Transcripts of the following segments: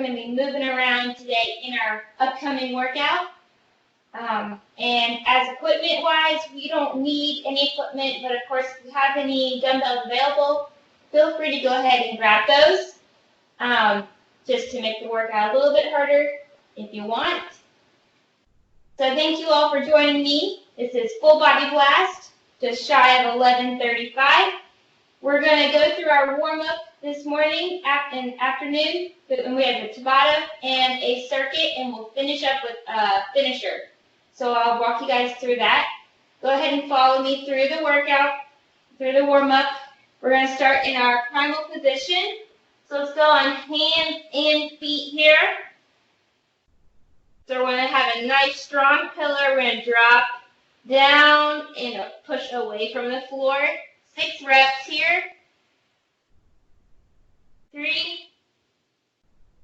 going to be moving around today in our upcoming workout. And as equipment-wise, we don't need any equipment, but of course, if you have any dumbbells available, feel free to go ahead and grab those, just to make the workout a little bit harder if you want. So thank you all for joining me. This is Full Body Blast, just shy of 11:35. We're going to go through our warm-up this morning and afternoon, and we have a Tabata and a circuit, and we'll finish up with a finisher. So I'll walk you guys through that. Go ahead and follow me through the workout, through the warm-up. We're going to start in our primal position. So let's go on hands and feet here. So we're going to have a nice strong pillar. We're going to drop down and push away from the floor. 6 reps here. 3,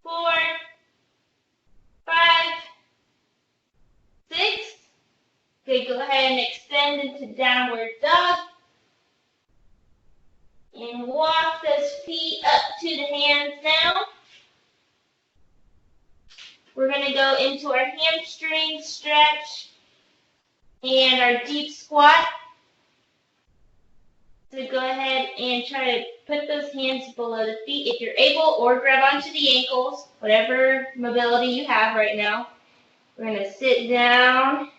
4, 5, 6. Good, go ahead and extend into downward dog. And walk those feet up to the hands now. We're going to go into our hamstring stretch and our deep squat. So go ahead and try to put those hands below the feet if you're able, or grab onto the ankles, whatever mobility you have right now. We're going to sit down,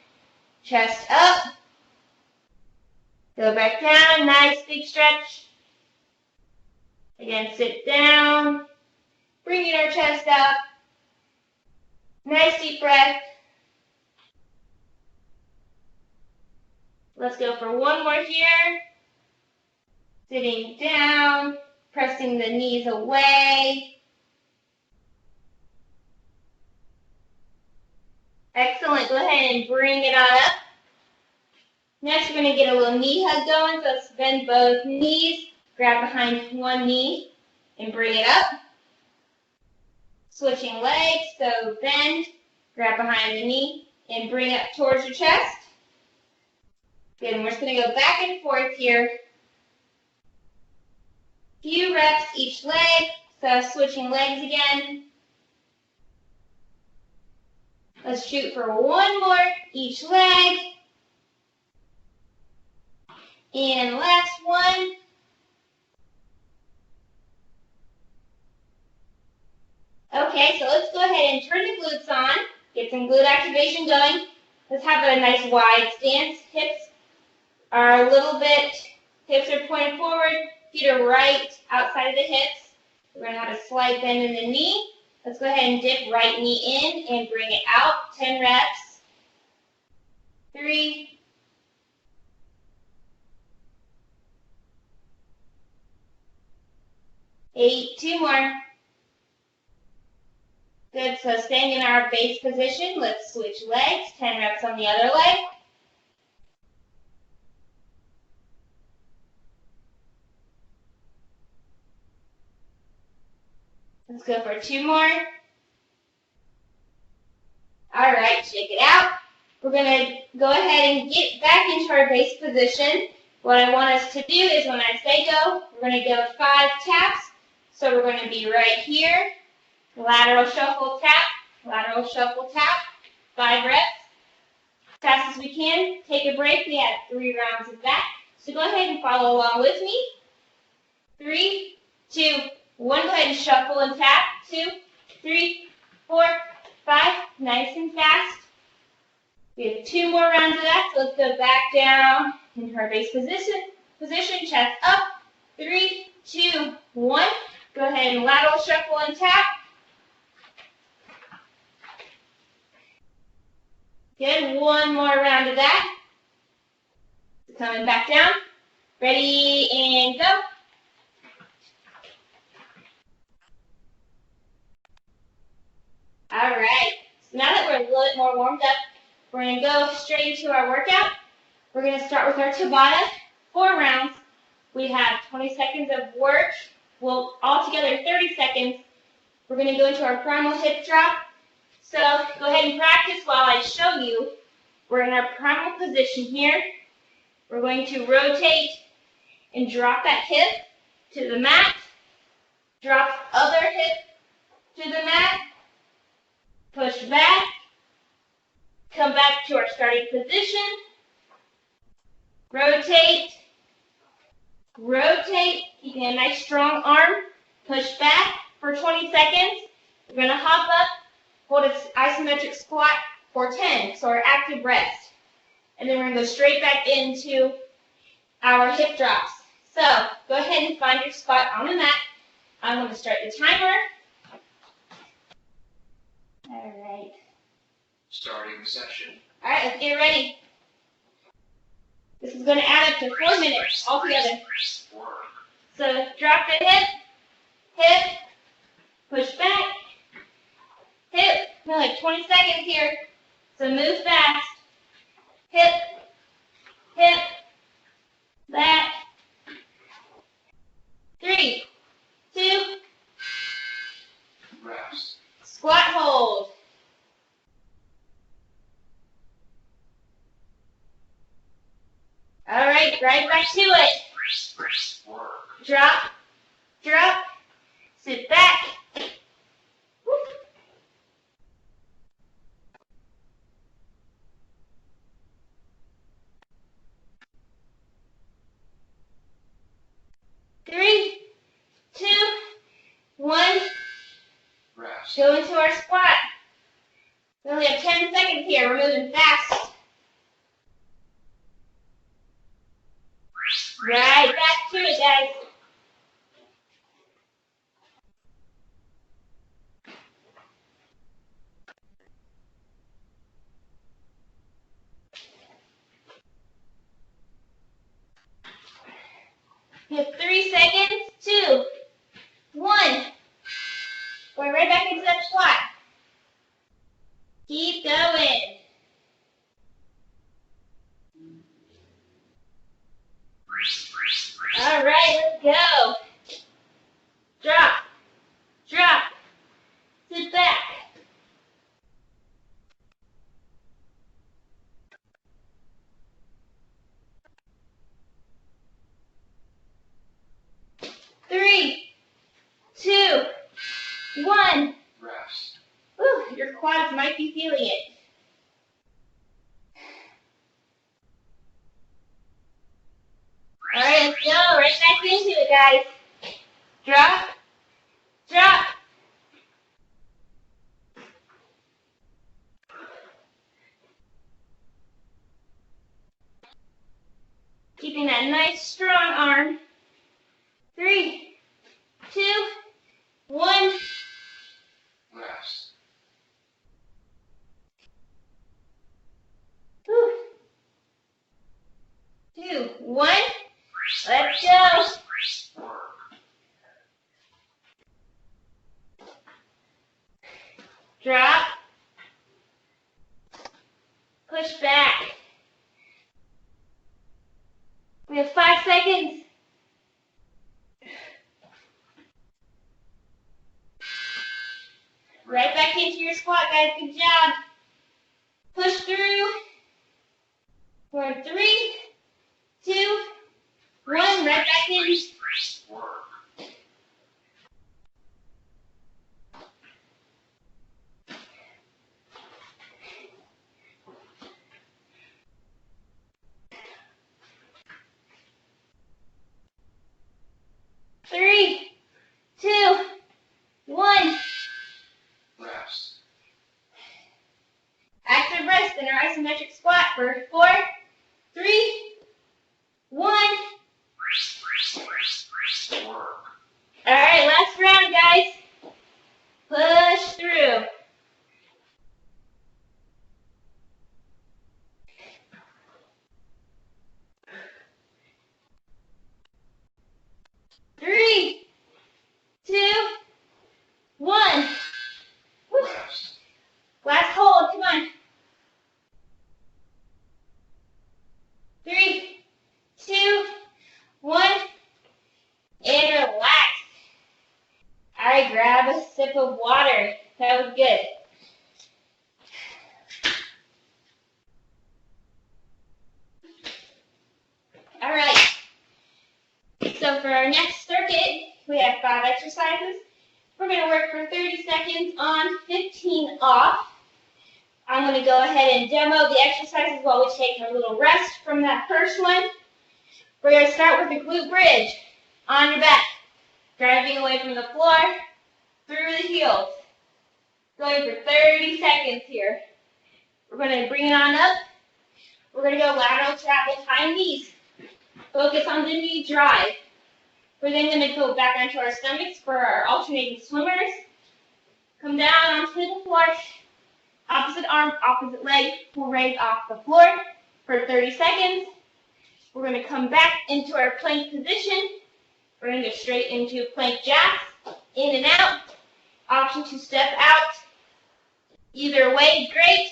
chest up, go back down, nice big stretch. Again, sit down, bringing our chest up, nice deep breath. Let's go for one more here. Sitting down, pressing the knees away. Excellent. Go ahead and bring it on up. Next, we're going to get a little knee hug going. So let's bend both knees. Grab behind one knee and bring it up. Switching legs. So bend, grab behind the knee, and bring up towards your chest. Good. And we're just going to go back and forth here. Few reps each leg, so switching legs again. Let's shoot for one more each leg. And last one. Okay, so let's go ahead and turn the glutes on. Get some glute activation going. Let's have a nice wide stance. Hips are a little bit, hips are pointed forward. Feet are right outside of the hips. We're going to have a slight bend in the knee. Let's go ahead and dip right knee in and bring it out. 10 reps. 3, 8, 2 more. Good, so staying in our base position, let's switch legs. 10 reps on the other leg. Let's go for 2 more. All right, shake it out. We're going to go ahead and get back into our base position. What I want us to do is when I say go, we're going to go 5 taps. So we're going to be right here. Lateral shuffle tap, 5 reps. As fast as we can. Take a break. We have 3 rounds of that. So go ahead and follow along with me. 3, 2, 1, go ahead and shuffle and tap. 2, 3, 4, 5. Nice and fast. We have 2 more rounds of that. So let's go back down into our base position. Chest up. 3, 2, 1. Go ahead and lateral shuffle and tap. Good. 1 more round of that. Coming back down. Ready and go. All right, so now that we're a little bit more warmed up, we're going to go straight into our workout. We're going to start with our Tabata, 4 rounds. We have 20 seconds of work. Well, altogether 30 seconds. We're going to go into our primal hip drop. So go ahead and practice while I show you. We're in our primal position here. We're going to rotate and drop that hip to the mat. Drop other hip to the mat. push back, come back to our starting position, rotate, rotate, keeping a nice strong arm, push back for 20 seconds. We're going to hop up, hold an isometric squat for 10, so our active rest. And then we're going to go straight back into our hip drops. So go ahead and find your spot on the mat. I'm going to start the timer. All right. Starting the session. All right, let's get ready. This is going to add up to 4 minutes altogether. So drop the hip, hip, push back, hip. We have like 20 seconds here. So move fast. Hip, hip, back. 3, 2, Rest. squat hold. All right back to it. Work. Drop, drop, sit back. Woo. Three, 2, 1. Rest. Go into our squat. We only have 10 seconds here. We're moving fast. Right back to it, guys. You have 3 seconds. 2, 1. Going right back into that squat. Keep going. All right, let's go. Drop, drop, sit back. Three, 2, 1. Rest. Whew, your quads might be feeling it. All right, let's go. Right back into it, guys. Drop, drop. Keeping that nice strong arm. 3, 2, 1. Rest. Whew. 2, 1. Let's go. Work. Drop. Push back. We have 5 seconds. Right back into your squat, guys. Good job. Push through. For 3, 2, 1. Right back in. Work. Three, 2, 1. Rest. Active rest in our isometric squat for 4, 3, 1. Work. All right, last round, guys. Push through. Three, 2, 1. Woo. Rest. Last hold, come on. 3, 2, 1. And relax. All right, grab a sip of water. That was good. All right. So for our next circuit, we have 5 exercises. We're going to work for 30 seconds on, 15 off. I'm going to go ahead and demo the exercises while we take a little rest from that first one. We're going to start with the glute bridge on your back, driving away from the floor, through the heels. Going for 30 seconds here. We're going to bring it on up. We're going to go lateral travel high knees. Focus on the knee drive. We're then going to go back onto our stomachs for our alternating swimmers. Come down onto the floor. Opposite arm, opposite leg will raise off the floor for 30 seconds. We're going to come back into our plank position. We're going to go straight into plank jacks, in and out. Option to step out. Either way, great.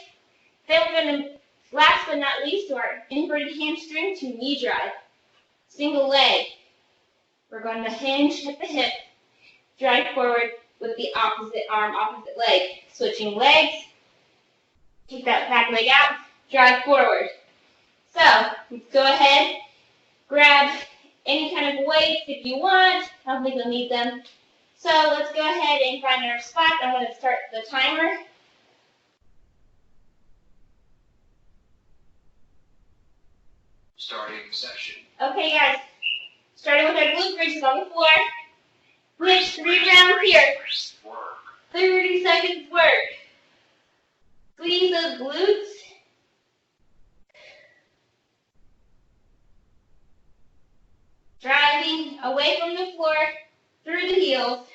Then we're going to, last but not least, do our inverted hamstring to knee drive. Single leg. We're going to hinge at the hip, drive forward with the opposite arm, opposite leg. Switching legs. Take that back leg out, drive forward. So, let's go ahead, grab any kind of weights if you want. I don't think you'll need them. So, let's go ahead and find our spot. I'm going to start the timer. Starting session. Okay, guys. Starting with our glute bridges on the floor. Bridge 3 rounds here. Work. 30 seconds work. Squeeze those glutes. Driving away from the floor, through the heels.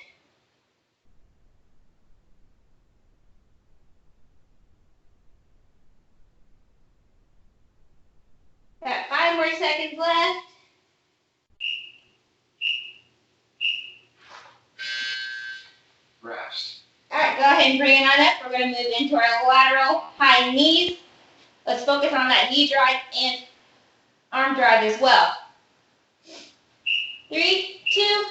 Got 5 more seconds left. Rest. All right, go ahead and bring it on up. We're going to move into our lateral high knees. Let's focus on that knee drive and arm drive as well. 3, 2,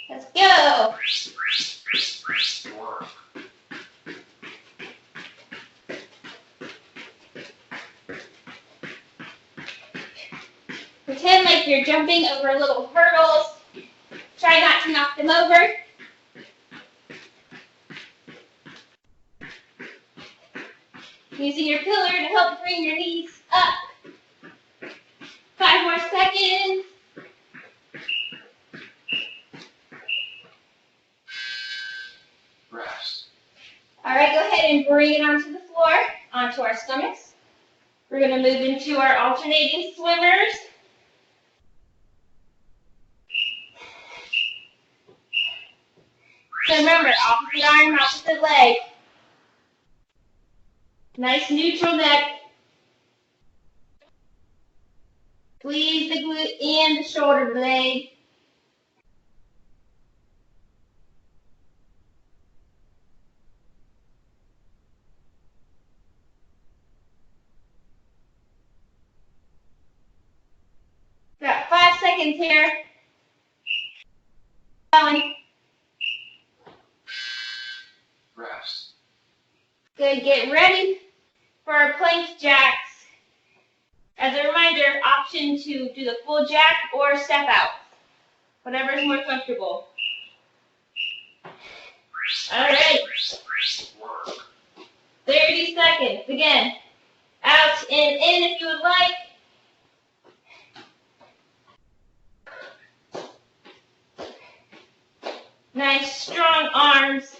let's go. Work. Pretend like you're jumping over little hurdles. Try not to knock them over. Using your pillar to help bring your knees up. 5 more seconds. Rest. All right, go ahead and bring it onto the floor, onto our stomachs. We're going to move into our alternating swimmers. So remember, opposite arm, opposite leg. Nice neutral neck. Squeeze the glute and the shoulder blade. Got 5 seconds here. Going. Rest. Good, get ready for our plank jacks. As a reminder, option to do the full jack or step out. Whatever is more comfortable. All right. Work. 30 seconds. Again, out and in if you would like. Nice, strong arms.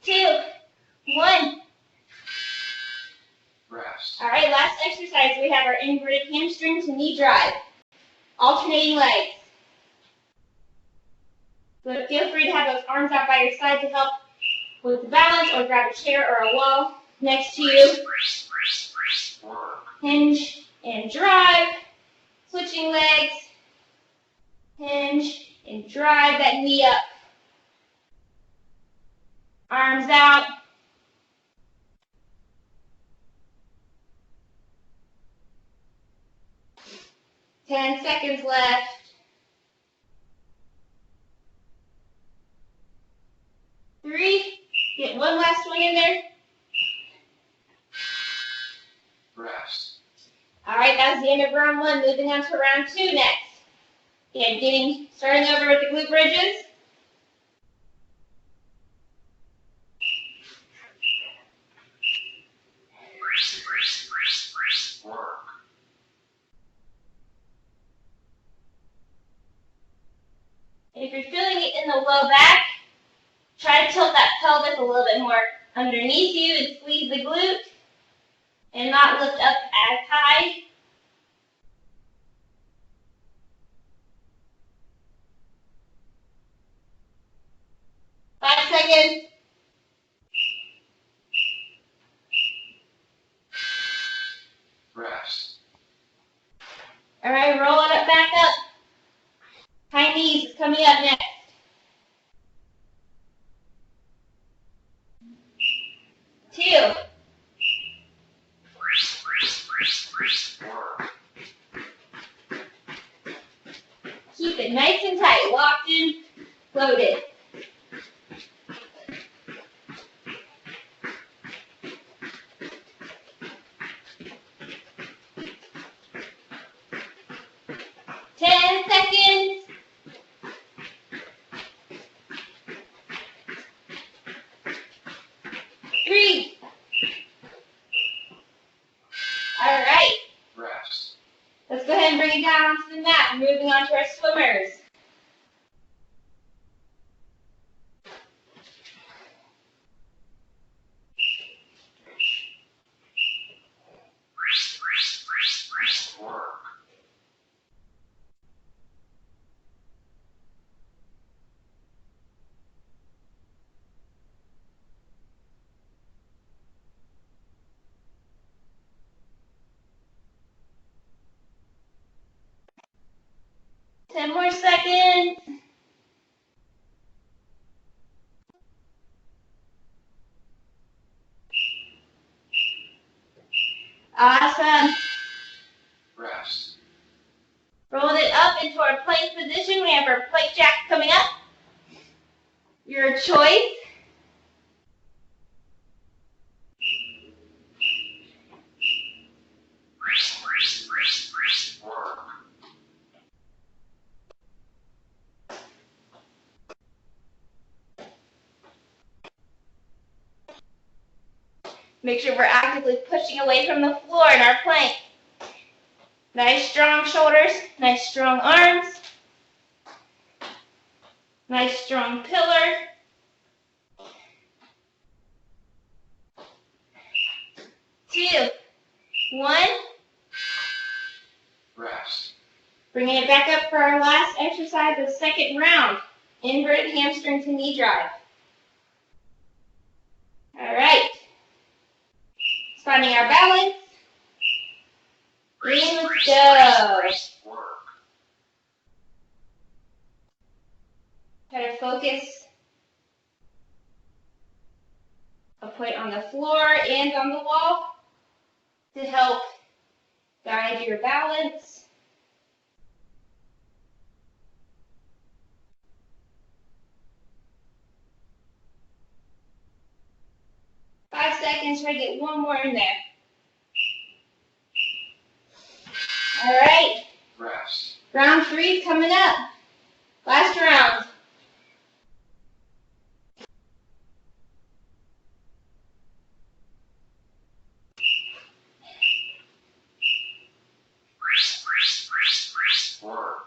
Two, one. Rest. All right, last exercise. We have our inverted hamstring to knee drive. Alternating legs. So feel free to have those arms out by your side to help with the balance, or grab a chair or a wall next to you. Work. Hinge and drive. Switching legs. Hinge and drive that knee up. Arms out. Ten seconds left. Three. Get one last swing in there. Rest. All right. right, that was the end of round 1. Moving on to round 2 next. Again, starting over with the glute bridges. Work. If you're feeling it in the low back, try to tilt that pelvis a little bit more underneath you and squeeze the glute and not lift up as high. Five seconds. Rest. All right, roll it up, back up. High knees is coming up next. 2. Work. Keep it nice and tight, locked in, loaded. 10 seconds. 3. All right. Rest. Let's go ahead and bring it down onto the mat. We're moving on to our swimmers. Work. Ten more seconds. Awesome. Rest. Roll it up into our plank position. We have our plank jack coming up. Your choice. Work. Make sure we're actively pushing away from the floor in our plank. Nice strong shoulders, nice strong arms. Nice strong pillar. 2, 1. Rest. Bringing it back up for our last exercise of second round. Inverted hamstring to knee drive. All right. Finding our balance. And let's go. Work. Try to focus a point on the floor and on the wall to help guide your balance. Five seconds, try to get one more in there. All right, Rest. round 3 coming up. Last round. Work.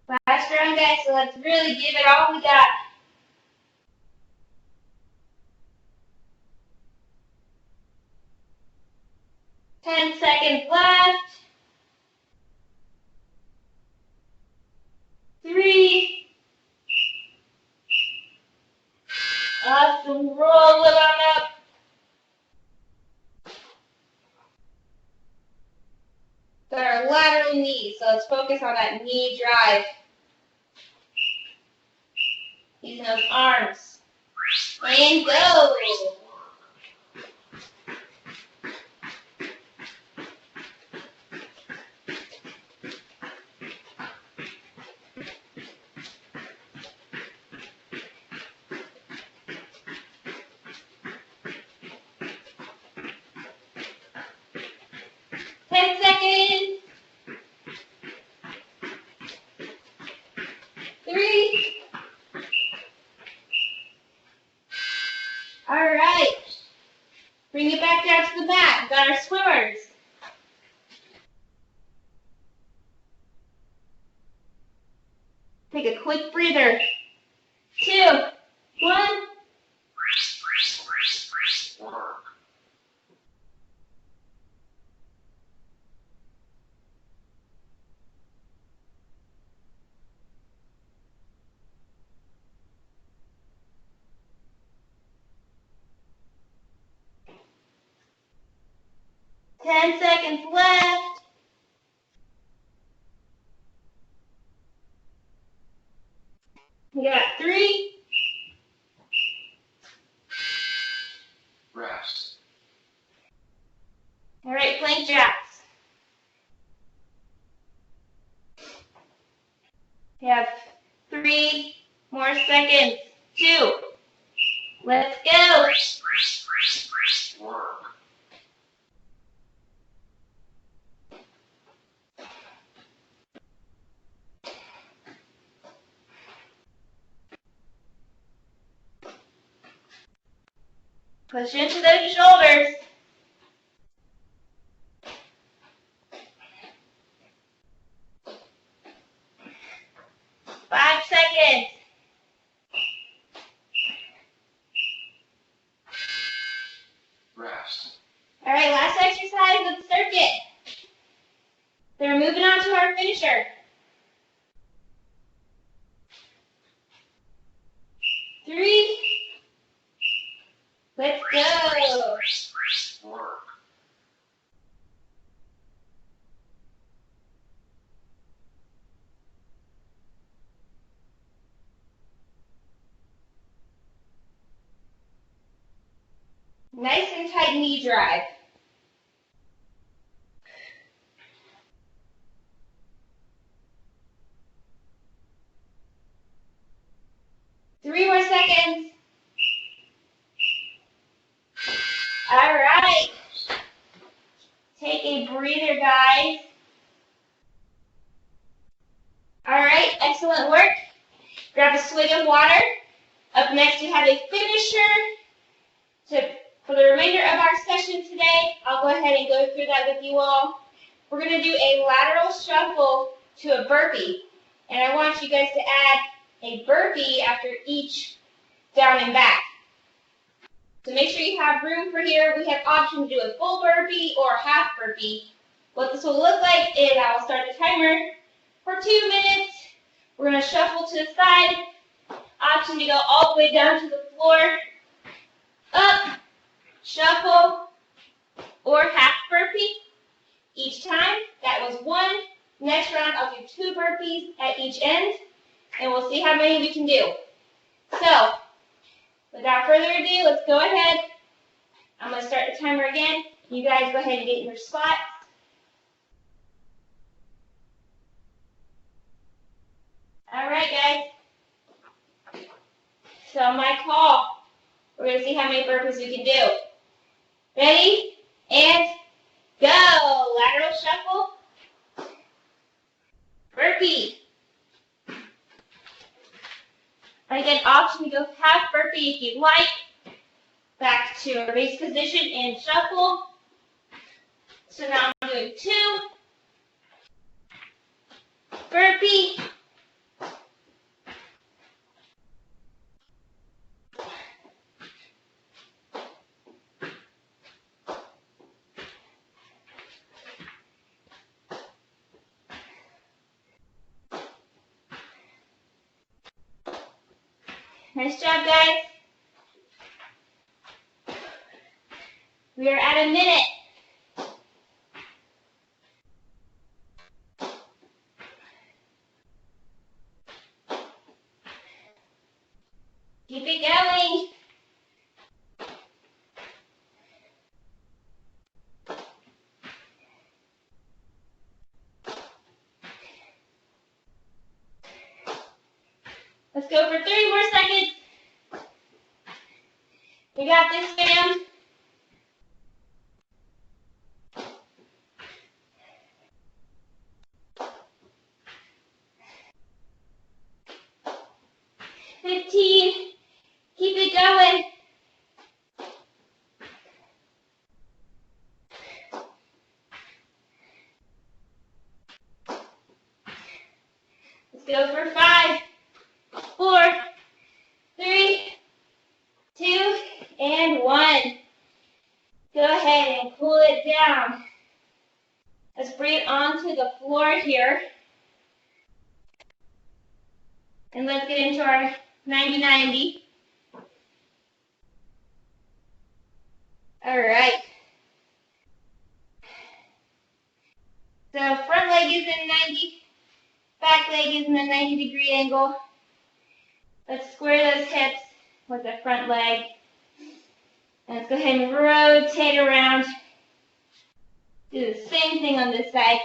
Last round, guys, so let's really give it all we got. Ten seconds left. 3. Awesome, roll it on up. Got our lateral knees, so let's focus on that knee drive. Using those arms. And go. 10 seconds. 3. All right. Bring it back down to the mat. Got our swimmers. Take a quick breather. 2, 1. Work. 10 seconds left. We got 3. Rest. All right, plank jacks. We have 3 more seconds. 2. Let's go. Work. Push into those shoulders. 5 seconds. Rest. All right, last exercise of the circuit. Then we're moving on to our finisher. 3. Let's go. Work. Nice and tight knee drive. Three more seconds. All right. Take a breather, guys. All right, excellent work. Grab a swig of water. Up next, we have a finisher. For the remainder of our session today, I'll go ahead and go through that with you all. We're going to do a lateral shuffle to a burpee. And I want you guys to add a burpee after each down and back. So make sure you have room for here. We have option to do a full burpee or a half burpee. What this will look like is I will start the timer for 2 minutes. We're going to shuffle to the side. Option to go all the way down to the floor. Up, shuffle, or half burpee. Each time, that was 1. Next round, I'll do 2 burpees at each end, and we'll see how many we can do. So, without further ado, let's go ahead. I'm going to start the timer again. You guys go ahead and get in your spots. All right, guys. So, my call. We're going to see how many burpees we can do. Ready? And go. Lateral shuffle. Burpee. And again, option to go half burpee if you'd like. Back to our base position and shuffle. So now I'm doing 2. Burpee. Nice job, guys. We are at a minute. Keep it going. Let's go for 30 more seconds. You got this, fam. 15. Keep it going. Let's go for 5, 4, 3, 2, and 1. Go ahead and cool it down. Let's bring it onto the floor here. And let's get into our 90-90. All right. So front leg is in 90, back leg is in a 90-degree angle. Let's square those hips with the front leg. And let's go ahead and rotate around. Do the same thing on this side.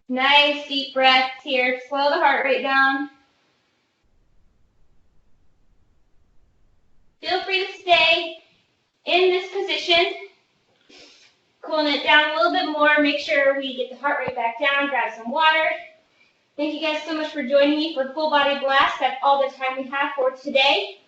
Nice deep breaths here. Slow the heart rate down. Feel free to stay in this position. Cooling it down a little bit more. Make sure we get the heart rate back down. Grab some water. Thank you guys so much for joining me for Full Body Blast. That's all the time we have for today.